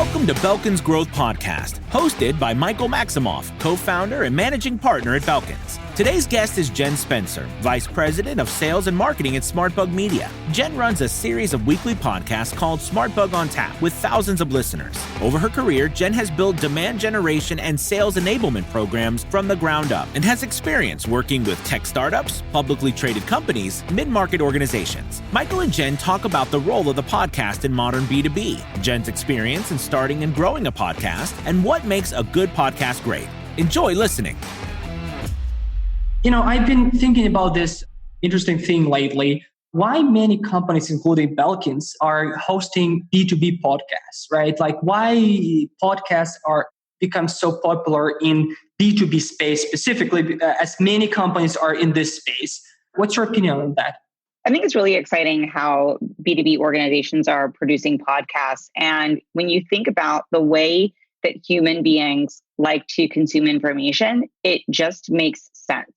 Welcome to Belkin's Growth Podcast, hosted by Michael Maximoff, co-founder and managing partner at Belkin's. Today's guest is Jen Spencer, Vice President of Sales and Marketing at SmartBug Media. Jen runs a series of weekly podcasts called SmartBug on Tap with thousands of listeners. Over her career, Jen has built demand generation and sales enablement programs from the ground up and has experience working with tech startups, publicly traded companies, mid-market organizations. Michael and Jen talk about the role of the podcast in modern B2B, Jen's experience in starting and growing a podcast, and what makes a good podcast great. Enjoy listening. I've been thinking about this interesting thing lately. Why many companies, including Belkin's, are hosting B2B podcasts, right? Like why podcasts are become so popular in B2B space specifically, as many companies are in this space. What's your opinion on that? I think it's really exciting how B2B organizations are producing podcasts. And when you think about the way that human beings like to consume information, it just makes sense.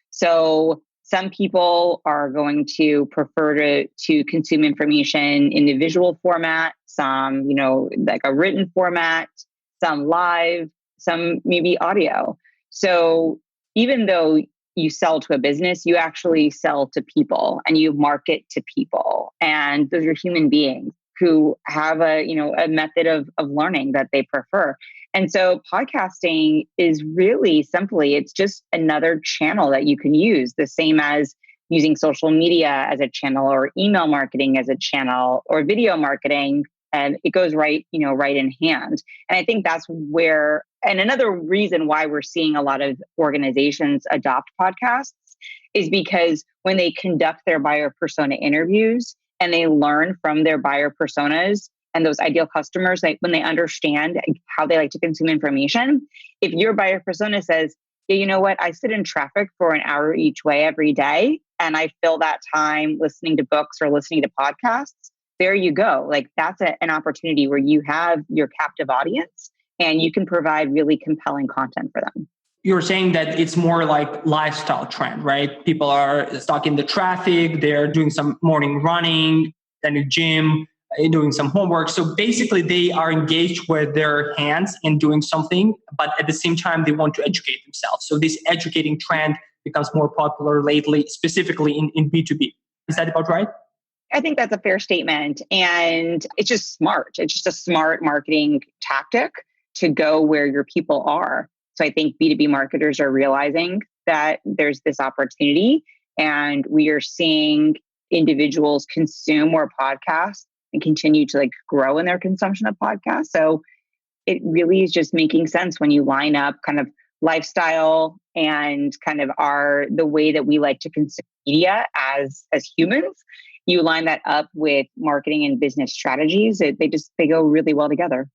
So some people are going to prefer to consume information in the visual format, some, like a written format, some live, some maybe audio. So even though you sell to a business, you actually sell to people and you market to people. And those are human beings who have a method of learning that they prefer. And so podcasting is really simply, it's just another channel that you can use, the same as using social media as a channel or email marketing as a channel or video marketing. And it goes right in hand. And I think that's where, and another reason why we're seeing a lot of organizations adopt podcasts is because when they conduct their buyer persona interviews and they learn from their buyer personas and those ideal customers, when they understand how they like to consume information, if your buyer persona says, yeah, you know what, I sit in traffic for an hour each way every day, and I fill that time listening to books or listening to podcasts, there you go. That's an opportunity where you have your captive audience and you can provide really compelling content for them. You're saying that it's more like lifestyle trend, right? People are stuck in the traffic, they're doing some morning running, then the gym, doing some homework. So basically they are engaged with their hands and doing something, but at the same time, they want to educate themselves. So this educating trend becomes more popular lately, specifically in B2B. Is that about right? I think that's a fair statement. And it's just smart. It's just a smart marketing tactic to go where your people are. So I think B2B marketers are realizing that there's this opportunity, and we are seeing individuals consume more podcasts and continue to grow in their consumption of podcasts. So it really is just making sense when you line up kind of lifestyle and kind of the way that we like to consume media as humans. You line that up with marketing and business strategies. They go really well together.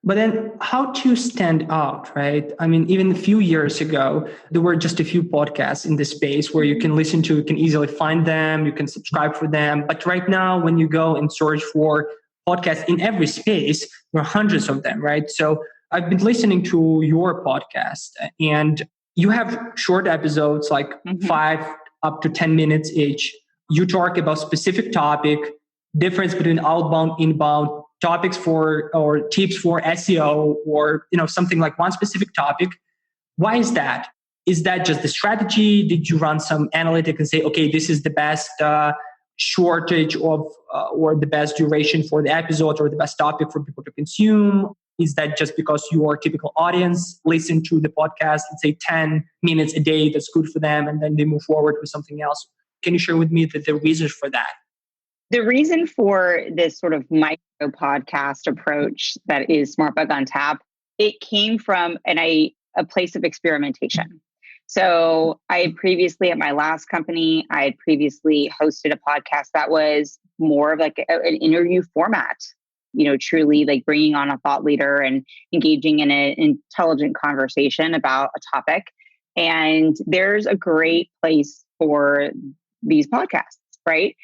But then how to stand out, right? I mean, even a few years ago, there were just a few podcasts in this space where you can listen to, you can easily find them, you can subscribe for them. But right now, when you go and search for podcasts in every space, there are hundreds of them, right? So I've been listening to your podcast, and you have short episodes, 5 up to 10 minutes each. You talk about specific topic, difference between outbound, inbound, topics or tips for SEO, or something like one specific topic. Why is that? Is that just the strategy? Did you run some analytic and say, okay, this is the best shortage of or the best duration for the episode or the best topic for people to consume? Is that just because your typical audience listen to the podcast, let's say 10 minutes a day, that's good for them, and then they move forward with something else? Can you share with me the reasons for that? The reason for this sort of micro podcast approach that is SmartBug on Tap, it came from a place of experimentation. So I had previously, at my last company, I had previously hosted a podcast that was more of an interview format, truly bringing on a thought leader and engaging in an intelligent conversation about a topic. And there's a great place for these podcasts, right?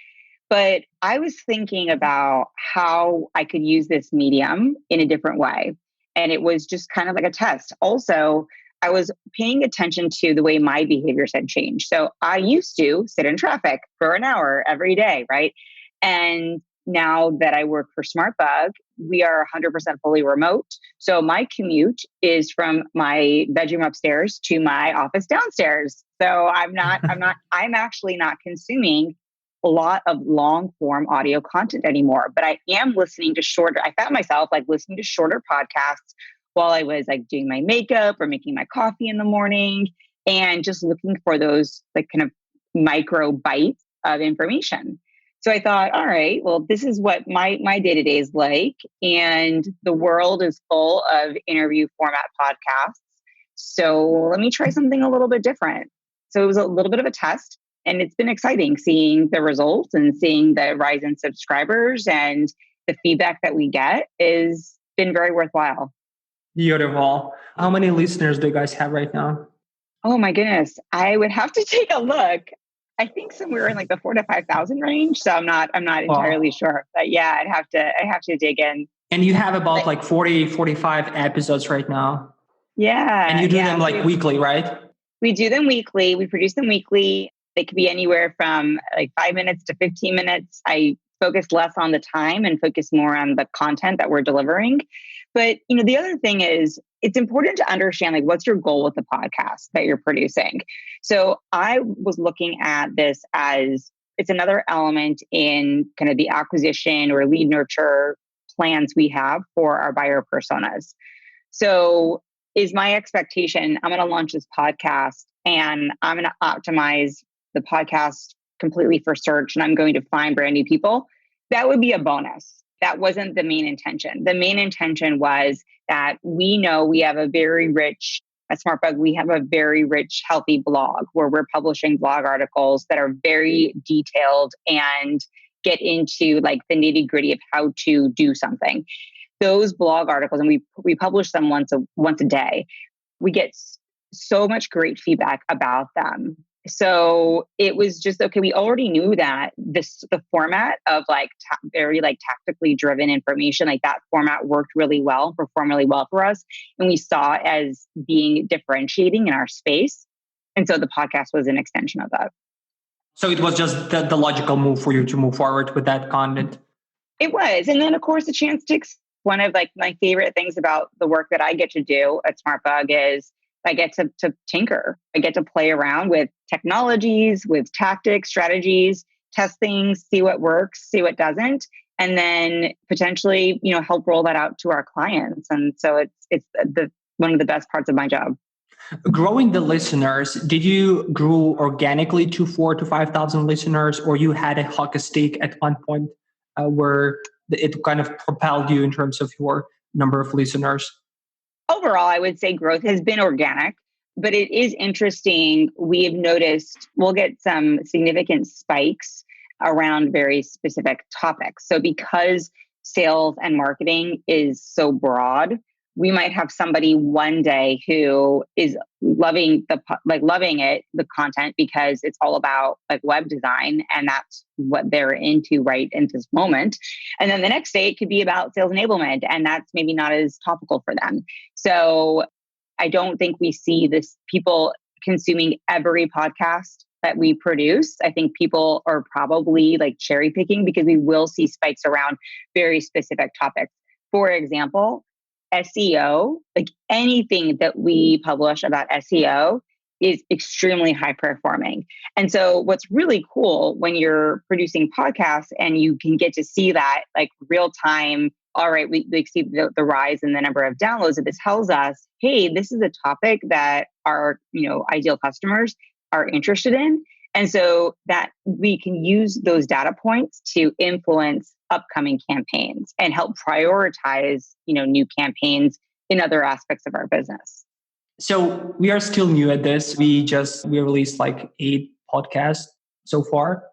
But I was thinking about how I could use this medium in a different way. And it was just kind of like a test. Also, I was paying attention to the way my behaviors had changed. So I used to sit in traffic for an hour every day, right? And now that I work for SmartBug, we are 100% fully remote. So my commute is from my bedroom upstairs to my office downstairs. So I'm actually not consuming a lot of long form audio content anymore, but I am listening to I found myself like listening to shorter podcasts while I was like doing my makeup or making my coffee in the morning and just looking for those like kind of micro bites of information. So I thought, all right, well, this is what my day-to-day is like. And the world is full of interview format podcasts. So let me try something a little bit different. So it was a little bit of a test. And it's been exciting seeing the results and seeing the rise in subscribers, and the feedback that we get is been very worthwhile. Beautiful. How many listeners do you guys have right now? Oh my goodness. I would have to take a look. I think somewhere in like the 4,000 to 5,000 range. So I'm not entirely sure, but yeah, I'd have to dig in. And you have about like 40, 45 episodes right now. Yeah. And you do them like weekly, right? We do them weekly. We produce them weekly. They could be anywhere from like 5 minutes to 15 minutes. I focus less on the time and focus more on the content that we're delivering. But, the other thing is it's important to understand like what's your goal with the podcast that you're producing. So I was looking at this as it's another element in kind of the acquisition or lead nurture plans we have for our buyer personas. So is my expectation, I'm going to launch this podcast and I'm going to optimize the podcast completely for search and I'm going to find brand new people? That would be a bonus. That wasn't the main intention. The main intention was that we know we have at SmartBug, we have a very rich, healthy blog where we're publishing blog articles that are very detailed and get into like the nitty gritty of how to do something. Those blog articles, and we publish them once a day. We get so much great feedback about them. So it was just, okay, we already knew that the format of like very like tactically driven information, like that format worked really well, performed really well for us. And we saw it as being differentiating in our space. And so the podcast was an extension of that. So it was just the logical move for you to move forward with that content. It was. And then of course, the chance to, one of like my favorite things about the work that I get to do at SmartBug is I get to tinker. I get to play around with technologies, with tactics, strategies, test things, see what works, see what doesn't, and then potentially, help roll that out to our clients. And so it's one of the best parts of my job. Growing the listeners, did you grow organically to 4,000 to 5,000 listeners, or you had a hockey stick at one point where it kind of propelled you in terms of your number of listeners? Overall, I would say growth has been organic, but it is interesting. We have noticed we'll get some significant spikes around very specific topics. So because sales and marketing is so broad, we might have somebody one day who is loving the content because it's all about like web design and that's what they're into right in this moment. And then the next day it could be about sales enablement and that's maybe not as topical for them. So I don't think we see this people consuming every podcast that we produce. I think people are probably like cherry picking because we will see spikes around very specific topics. For example, SEO, like anything that we publish about SEO is extremely high performing. And so what's really cool when you're producing podcasts and you can get to see that like real time, all right, we see the rise in the number of downloads, that this tells us, hey, this is a topic that our, ideal customers are interested in. And so that we can use those data points to influence upcoming campaigns and help prioritize, new campaigns in other aspects of our business. So we are still new at this. We released like 8 podcasts so far.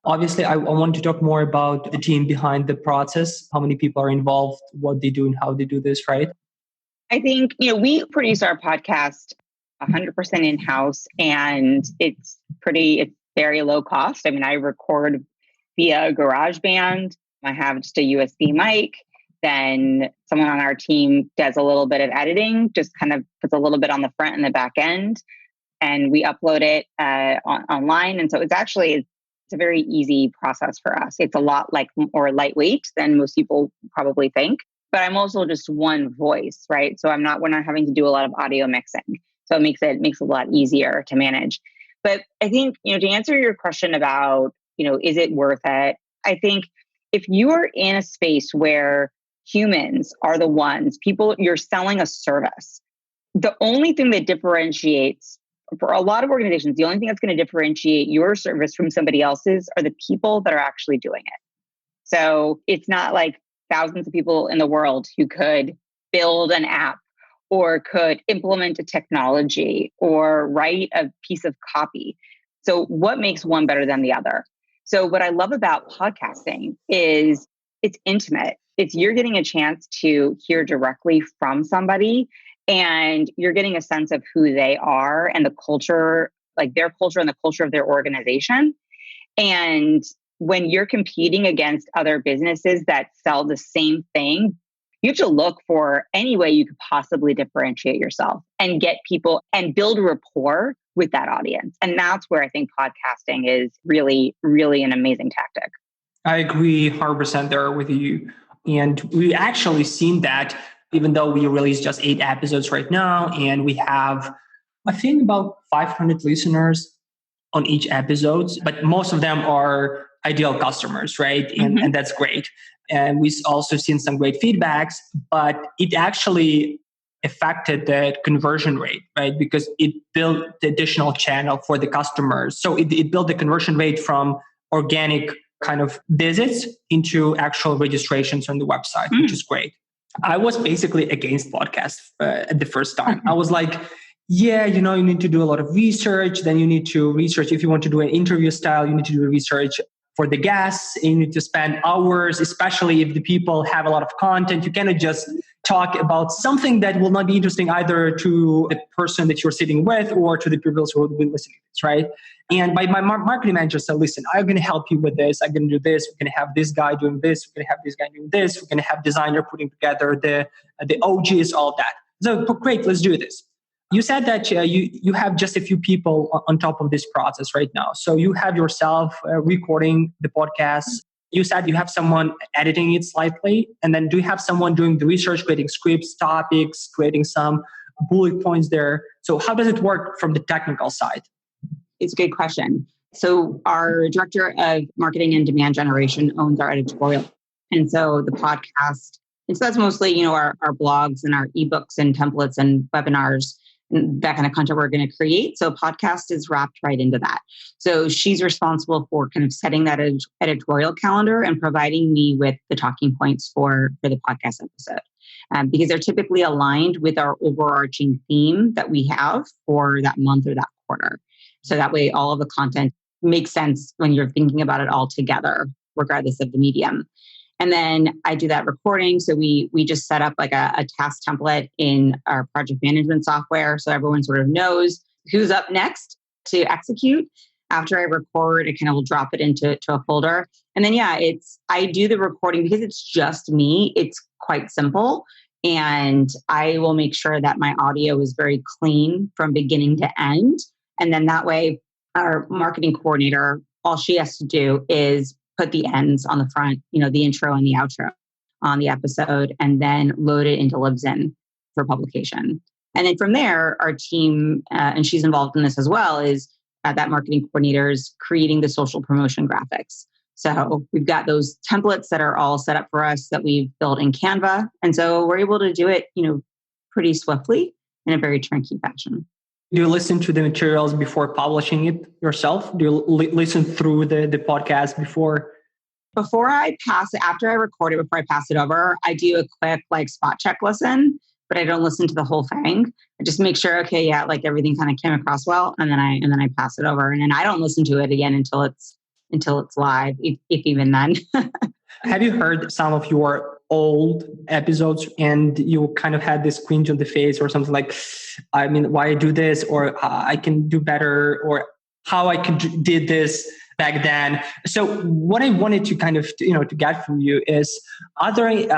Obviously, I want to talk more about the team behind the process, how many people are involved, what they do and how they do this, right? I think, we produce our podcast 100% in-house and it's very low cost. I mean, I record via GarageBand. I have just a USB mic. Then someone on our team does a little bit of editing, just kind of puts a little bit on the front and the back end. And we upload it online. And so it's It's a very easy process for us. It's a lot like more lightweight than most people probably think. But I'm also just one voice, right? So we're not having to do a lot of audio mixing. So it makes it a lot easier to manage. But I think, to answer your question about, is it worth it? I think if you are in a space where humans are the ones, you're selling a service, the only thing that differentiates for a lot of organizations, the only thing that's going to differentiate your service from somebody else's are the people that are actually doing it. So it's not like thousands of people in the world who could build an app or could implement a technology or write a piece of copy. So what makes one better than the other? So what I love about podcasting is it's intimate. You're getting a chance to hear directly from somebody, and you're getting a sense of who they are and the culture, like their culture and the culture of their organization. And when you're competing against other businesses that sell the same thing, you have to look for any way you could possibly differentiate yourself and get people and build rapport with that audience. And that's where I think podcasting is really, really an amazing tactic. I agree 100% there with you. And we actually seen that, even though we released just 8 episodes right now, and we have, I think, about 500 listeners on each episode, but most of them are ideal customers, right? And that's great. And we've also seen some great feedbacks, but it actually affected the conversion rate, right? Because it built the additional channel for the customers. So it built the conversion rate from organic kind of visits into actual registrations on the website, which is great. I was basically against podcasts at the first time. I was like, yeah, you need to do a lot of research. Then you need to research. If you want to do an interview style, you need to do research for the guests. You need to spend hours, especially if the people have a lot of content. You cannot just talk about something that will not be interesting either to the person that you're sitting with or to the people who will be listening to this, right? And my marketing manager said, listen, I'm going to help you with this. I'm going to do this. We're going to have this guy doing this. We're going to have this guy doing this. We're going to have designer putting together the OGs, all of that. So great, let's do this. You said that you have just a few people on top of this process right now. So you have yourself recording the podcast. You said you have someone editing it slightly. And then do you have someone doing the research, creating scripts, topics, creating some bullet points there? So how does it work from the technical side? It's a good question. So our director of marketing and demand generation owns our editorial. And so the podcast, and so that's mostly, our blogs and our ebooks and templates and webinars, and that kind of content we're going to create. So podcast is wrapped right into that. So she's responsible for kind of setting that editorial calendar and providing me with the talking points for the podcast episode. Because they're typically aligned with our overarching theme that we have for that month or that quarter. So that way all of the content makes sense when you're thinking about it all together, regardless of the medium. And then I do that recording. So we just set up like a task template in our project management software. So everyone sort of knows who's up next to execute. After I record, I kind of will drop it into a folder. And then, I do the recording because it's just me. It's quite simple. And I will make sure that my audio is very clean from beginning to end. And then that way, our marketing coordinator, all she has to do is put the ends on the front, the intro and the outro on the episode, and then load it into Libsyn for publication. And then from there, our team, and she's involved in this as well, is that marketing coordinators creating the social promotion graphics. So we've got those templates that are all set up for us that we've built in Canva. And so we're able to do it, pretty swiftly in a very turnkey fashion. Do you listen to the materials before publishing it yourself? Do you listen through the podcast before? Before I pass it, after I record it, before I pass it over, I do a quick spot check listen, but I don't listen to the whole thing. I just make sure, everything kind of came across well, and then I pass it over, and then I don't listen to it again until it's live, if even then. Have you heard some of your old episodes and you kind of had this cringe on the face or something like, why I do this, or I can do better, or how I did this back then? So what I wanted to kind of, to get from you is, are there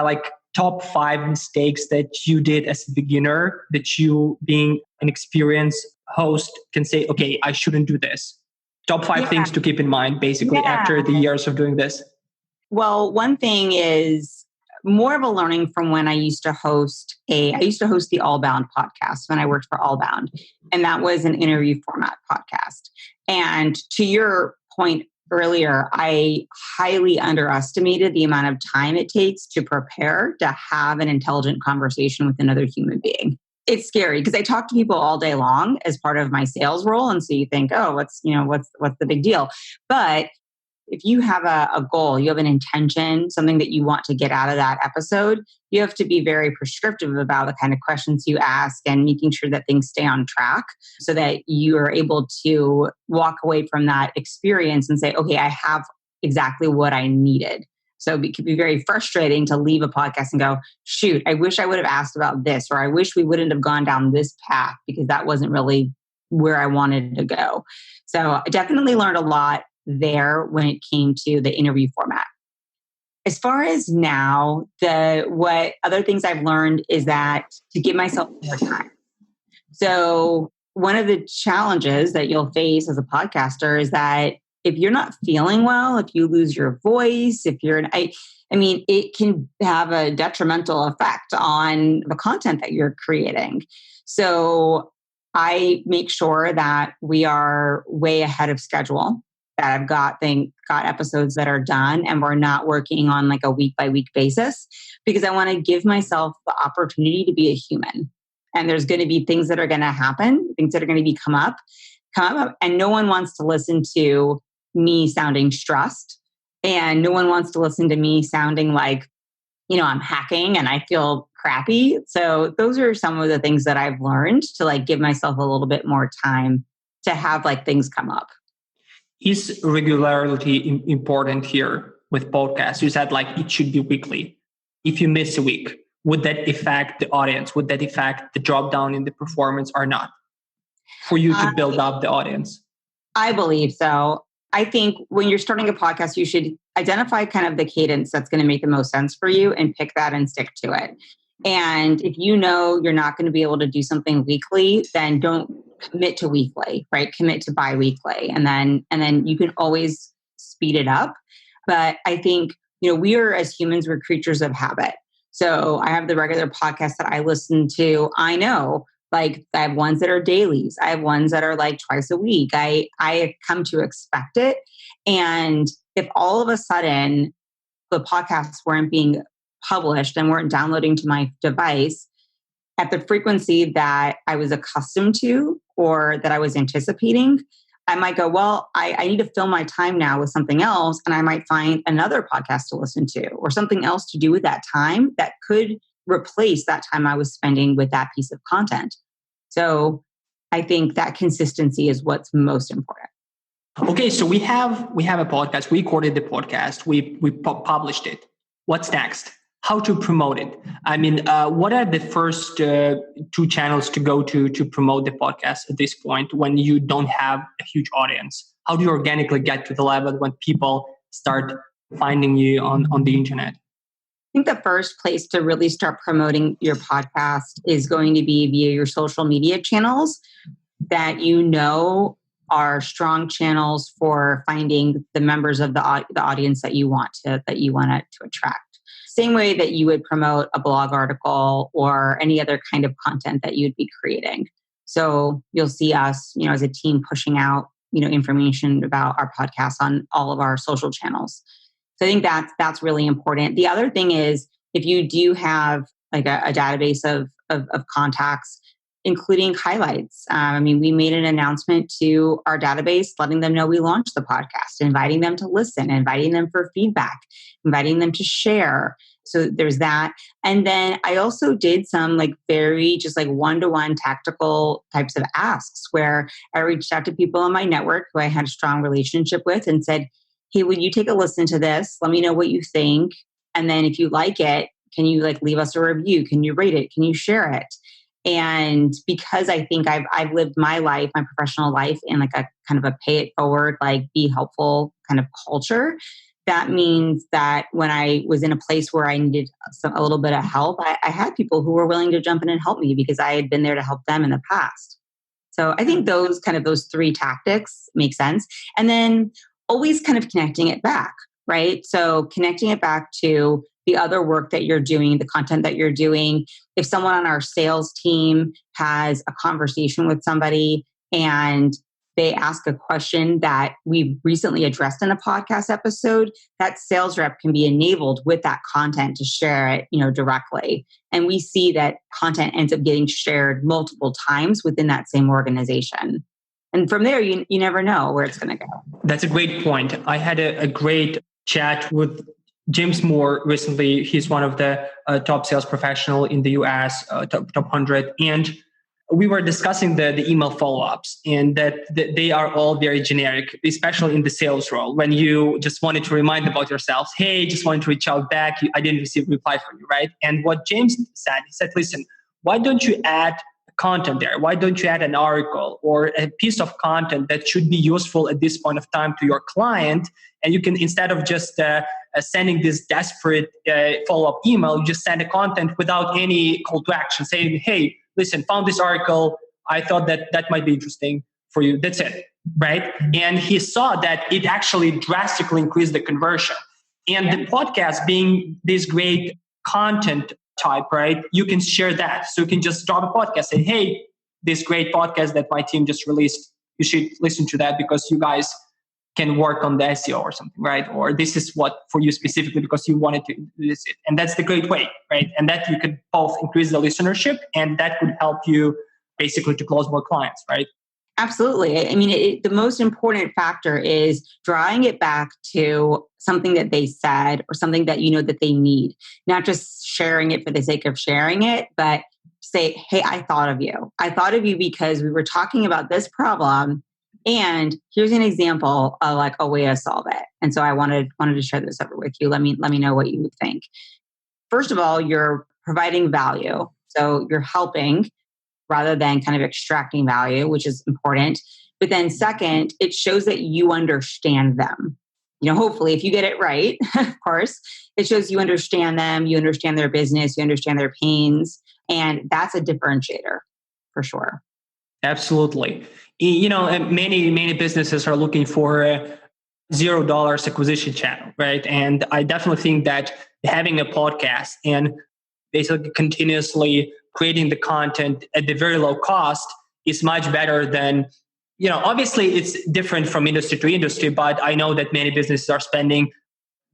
top 5 mistakes that you did as a beginner that you, being an experienced host, can say, okay, I shouldn't do this? Top five things to keep in mind, basically, after the years of doing this. Well, one thing is more of a learning from when I used to host the Allbound podcast when I worked for Allbound. And that was an interview format podcast. And to your point earlier, I highly underestimated the amount of time it takes to prepare to have an intelligent conversation with another human being. It's scary because I talk to people all day long as part of my sales role. And so you think, oh, what's the big deal? But if you have a goal, you have an intention, something that you want to get out of that episode, you have to be very prescriptive about the kind of questions you ask and making sure that things stay on track so that you are able to walk away from that experience and say, okay, I have exactly what I needed. So it could be very frustrating to leave a podcast and go, shoot, I wish I would have asked about this, or I wish we wouldn't have gone down this path because that wasn't really where I wanted to go. So I definitely learned a lot there when it came to the interview format. As far as now, what other things I've learned is that to give myself more time. So one of the challenges that you'll face as a podcaster is that if you're not feeling well, if you lose your voice, if you're it can have a detrimental effect on the content that you're creating. So I make sure that we are way ahead of schedule, that I've got episodes that are done and we're not working on like a week by week basis, because I want to give myself the opportunity to be a human. And there's going to be things that are going to happen, things that are going to come up, and no one wants to listen to me sounding stressed. And no one wants to listen to me sounding like, I'm hacking and I feel crappy. So those are some of the things that I've learned to like give myself a little bit more time to have like things come up. Is regularity important here with podcasts? You said like it should be weekly. If you miss a week, would that affect the audience? Would that affect the drop down in the performance or not? For you to build up the audience? I believe so. I think when you're starting a podcast, you should identify kind of the cadence that's going to make the most sense for you and pick that and stick to it. And if you know you're not going to be able to do something weekly, then don't commit to weekly, right? Commit to bi-weekly. And then you can always speed it up. But I think, we are as humans, we're creatures of habit. So I have the regular podcasts that I listen to. I know, like I have ones that are dailies. I have ones that are like twice a week. I come to expect it. And if all of a sudden the podcasts weren't being published and weren't downloading to my device at the frequency that I was accustomed to or that I was anticipating, I might go, well, I need to fill my time now with something else. And I might find another podcast to listen to or something else to do with that time that could replace that time I was spending with that piece of content. So I think that consistency is what's most important. Okay, so we have a podcast. We recorded the podcast. We published it. What's next? How to promote it? I mean, what are the first two channels to go to promote the podcast at this point when you don't have a huge audience? How do you organically get to the level when people start finding you on the internet? I think the first place to really start promoting your podcast is going to be via your social media channels that are strong channels for finding the members of the audience that you want to attract. Same way that you would promote a blog article or any other kind of content that you'd be creating. So you'll see us, as a team pushing out, information about our podcast on all of our social channels. So I think that's really important. The other thing is if you do have like a database of contacts, including highlights. We made an announcement to our database, letting them know we launched the podcast, inviting them to listen, inviting them for feedback, inviting them to share. So there's that. And then I also did some very just one-to-one tactical types of asks where I reached out to people in my network who I had a strong relationship with and said, hey, would you take a listen to this? Let me know what you think. And then if you like it, can you leave us a review? Can you rate it? Can you share it? And because I think I've lived my life, my professional life in a kind of a pay it forward, be helpful kind of culture, that means that when I was in a place where I needed a little bit of help, I had people who were willing to jump in and help me because I had been there to help them in the past. So I think those three tactics make sense. And then always kind of connecting it back, right? So connecting it back to the other work that you're doing, the content that you're doing. If someone on our sales team has a conversation with somebody and they ask a question that we've recently addressed in a podcast episode, that sales rep can be enabled with that content to share it, directly. And we see that content ends up getting shared multiple times within that same organization. And from there, you never know where it's going to go. That's a great point. I had a great chat with James Moore recently. He's one of the top sales professional in the US, top 100. And we were discussing the email follow-ups, and that they are all very generic, especially in the sales role. When you just wanted to remind about yourselves, hey, just wanted to reach out back. I didn't receive a reply from you, right? And what James said, he said, listen, why don't you add content there? Why don't you add an article or a piece of content that should be useful at this point of time to your client? And you can, instead of just sending this desperate follow-up email, you just send a content without any call to action saying, hey, listen, found this article. I thought that might be interesting for you. That's it, right? And he saw that it actually drastically increased the conversion. And the podcast being this great content type, right? You can share that. So you can just drop a podcast, say, hey, this great podcast that my team just released, you should listen to that because you guys can work on the SEO or something, right? Or this is what for you specifically because you wanted to do this. And that's the great way, right? And that you could both increase the listenership and that could help you basically to close more clients, right? Absolutely. I mean, the most important factor is drawing it back to something that they said or something that that they need, not just sharing it for the sake of sharing it, but say, hey, I thought of you. I thought of you because we were talking about this problem. And here's an example of like a way to solve it. And so I wanted to share this over with you. Let me know what you would think. First of all, you're providing value. So you're helping rather than kind of extracting value, which is important. But then second, it shows that you understand them. Hopefully if you get it right, of course, it shows you understand them, you understand their business, you understand their pains. And that's a differentiator for sure. Absolutely. Many businesses are looking for a $0 acquisition channel, right? And I definitely think that having a podcast and basically continuously creating the content at the very low cost is much better than, obviously it's different from industry to industry, but I know that many businesses are spending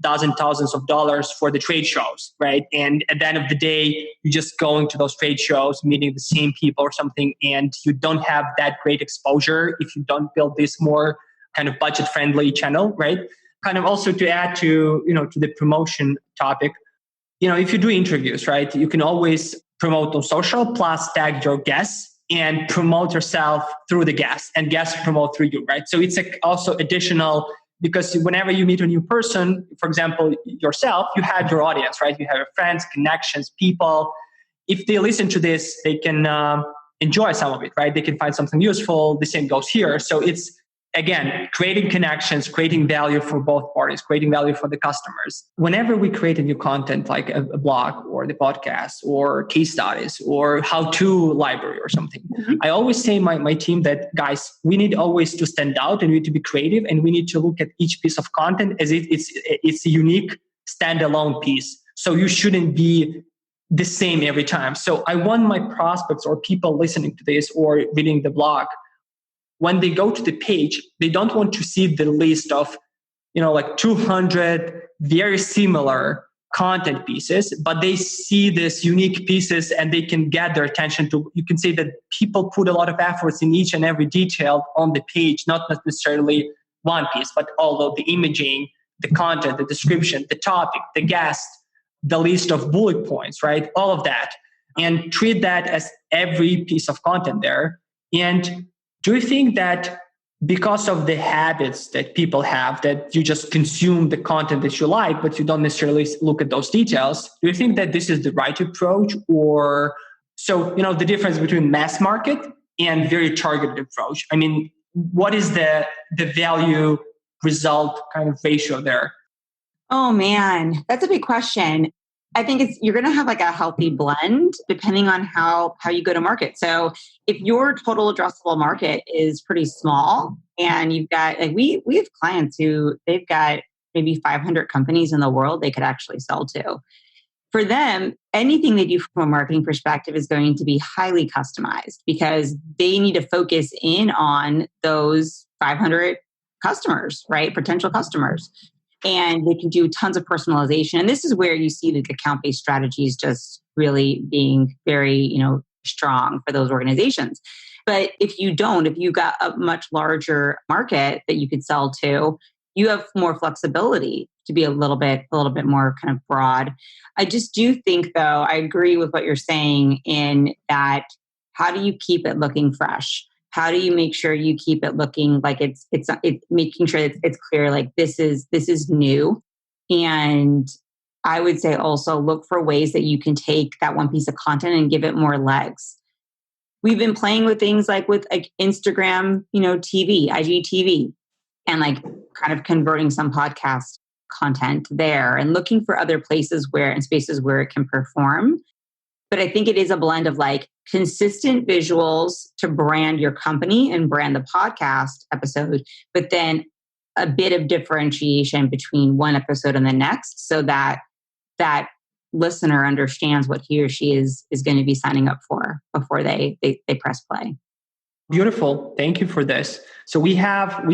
thousands of dollars for the trade shows, right? And at the end of the day, you're just going to those trade shows, meeting the same people or something, and you don't have that great exposure if you don't build this more kind of budget-friendly channel, right? Kind of also to add to, to the promotion topic, if you do interviews, right, you can always promote on social, plus tag your guests and promote yourself through the guests, and guests promote through you, right? So it's also additional. Because whenever you meet a new person, for example, yourself, you have your audience, right? You have your friends, connections, people. If they listen to this, they can enjoy some of it, right? They can find something useful. The same goes here. So it's, again, creating connections, creating value for both parties, creating value for the customers. Whenever we create a new content like a blog or the podcast or case studies or how-to library or something, I always say my team that, guys, we need always to stand out and we need to be creative and we need to look at each piece of content as it's a unique standalone piece. So you shouldn't be the same every time. So I want my prospects or people listening to this or reading the blog, when they go to the page, they don't want to see the list of, like 200 very similar content pieces, but they see these unique pieces and they can get their attention to, you can say that people put a lot of efforts in each and every detail on the page, not necessarily one piece, but all of the imaging, the content, the description, the topic, the guest, the list of bullet points, right? All of that. And treat that as every piece of content there. And do you think that because of the habits that people have, that you just consume the content that you like, but you don't necessarily look at those details, do you think that this is the right approach? Or so, the difference between mass market and very targeted approach? I mean, what is the value result kind of ratio there? Oh man, that's a big question. I think you're going to have like a healthy blend depending on how you go to market. So if your total addressable market is pretty small and you've got, like we have clients who they've got maybe 500 companies in the world they could actually sell to. For them, anything they do from a marketing perspective is going to be highly customized because they need to focus in on those 500 customers, right? Potential customers. And they can do tons of personalization. And this is where you see the account-based strategies just really being very, strong for those organizations. But if you've got a much larger market that you could sell to, you have more flexibility to be a little bit more kind of broad. I just do think, though, I agree with what you're saying in that how do you keep it looking fresh? How do you make sure you keep it looking like it's making sure that it's clear, like this is new. And I would say also look for ways that you can take that one piece of content and give it more legs. We've been playing with things like with Instagram, TV, IGTV, and like kind of converting some podcast content there and looking for other places and spaces where it can perform. But I think it is a blend of like consistent visuals to brand your company and brand the podcast episode, but then a bit of differentiation between one episode and the next so that that listener understands what he or she is going to be signing up for before they press play. Beautiful. Thank you for this. So we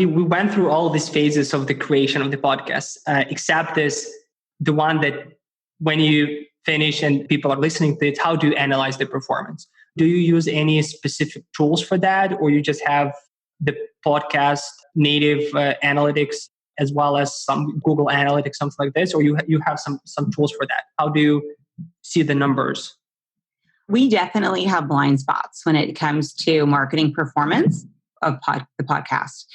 went through all these phases of the creation of the podcast, except the one that when you finish and people are listening to it, how do you analyze the performance? Do you use any specific tools for that, or you just have the podcast native analytics as well as some Google Analytics, something like this, or you have some tools for that? How do you see the numbers? We definitely have blind spots when it comes to marketing performance of the podcast.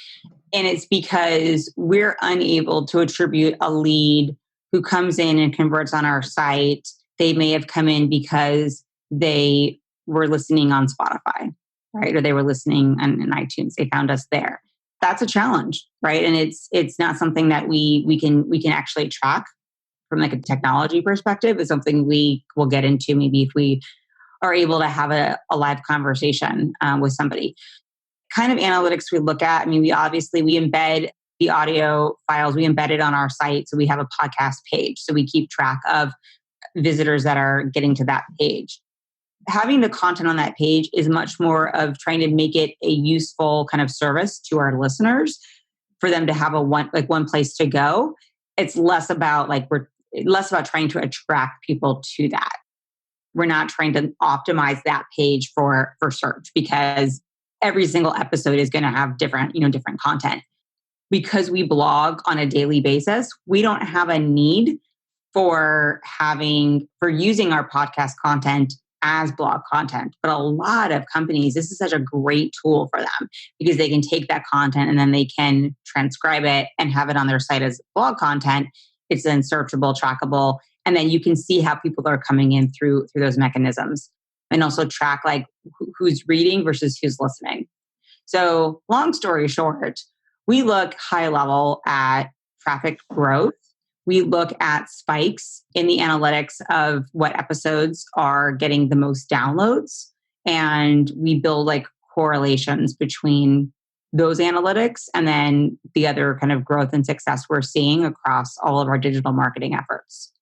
And it's because we're unable to attribute a lead who comes in and converts on our site. They may have come in because they were listening on Spotify, right? Or they were listening in iTunes. They found us there. That's a challenge, right? And it's not something that we can actually track from like a technology perspective. It's something we will get into maybe if we are able to have a live conversation with somebody. Kind of analytics we look at. I mean, we embed the audio files. We embed it on our site. So we have a podcast page. So we keep track of visitors that are getting to that page. Having the content on that page is much more of trying to make it a useful kind of service to our listeners for them to have one place to go. It's less about trying to attract people to that. We're not trying to optimize that page for search because every single episode is going to have different content. Because we blog on a daily basis, we don't have a need for using our podcast content as blog content. But a lot of companies, this is such a great tool for them because they can take that content and then they can transcribe it and have it on their site as blog content. It's then searchable, trackable, and then you can see how people are coming in through those mechanisms and also track like who's reading versus who's listening. So long story short, we look high level at traffic growth. We look at spikes in the analytics of what episodes are getting the most downloads. And we build like correlations between those analytics and then the other kind of growth and success we're seeing across all of our digital marketing efforts.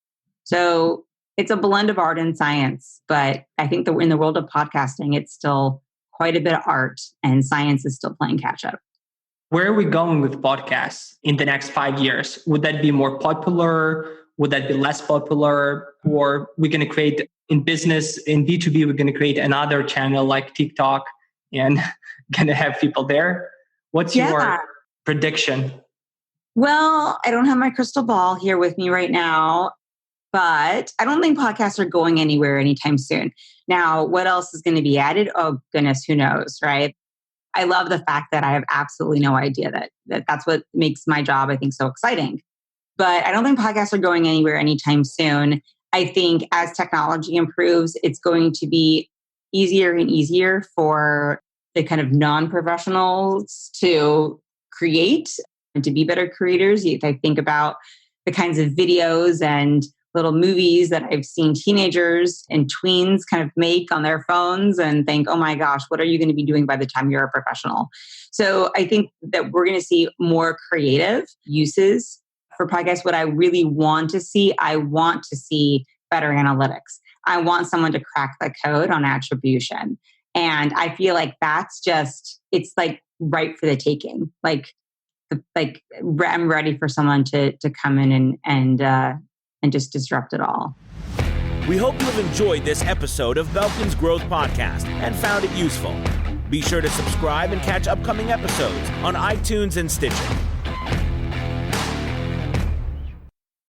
So it's a blend of art and science, but I think that in the world of podcasting, it's still quite a bit of art and science is still playing catch up. Where are we going with podcasts in the next 5 years? Would that be more popular? Would that be less popular? Or we're going to create in business, in B2B, we're going to create another channel like TikTok and going to have people there? What's your prediction? Well, I don't have my crystal ball here with me right now, but I don't think podcasts are going anywhere anytime soon. Now, what else is going to be added? Oh, goodness, who knows, right? I love the fact that I have absolutely no idea that's what makes my job, I think, so exciting. But I don't think podcasts are going anywhere anytime soon. I think as technology improves, it's going to be easier and easier for the kind of non-professionals to create and to be better creators. If I think about the kinds of videos and little movies that I've seen teenagers and tweens kind of make on their phones and think, oh my gosh, what are you going to be doing by the time you're a professional? So I think that we're going to see more creative uses for podcasts. What I really want to see, I want to see better analytics. I want someone to crack the code on attribution. And I feel like that's just, it's like right for the taking. Like I'm ready for someone to come in and just disrupt it all. We hope you have enjoyed this episode of Belkin's Growth Podcast and found it useful. Be sure to subscribe and catch upcoming episodes on iTunes and Stitcher.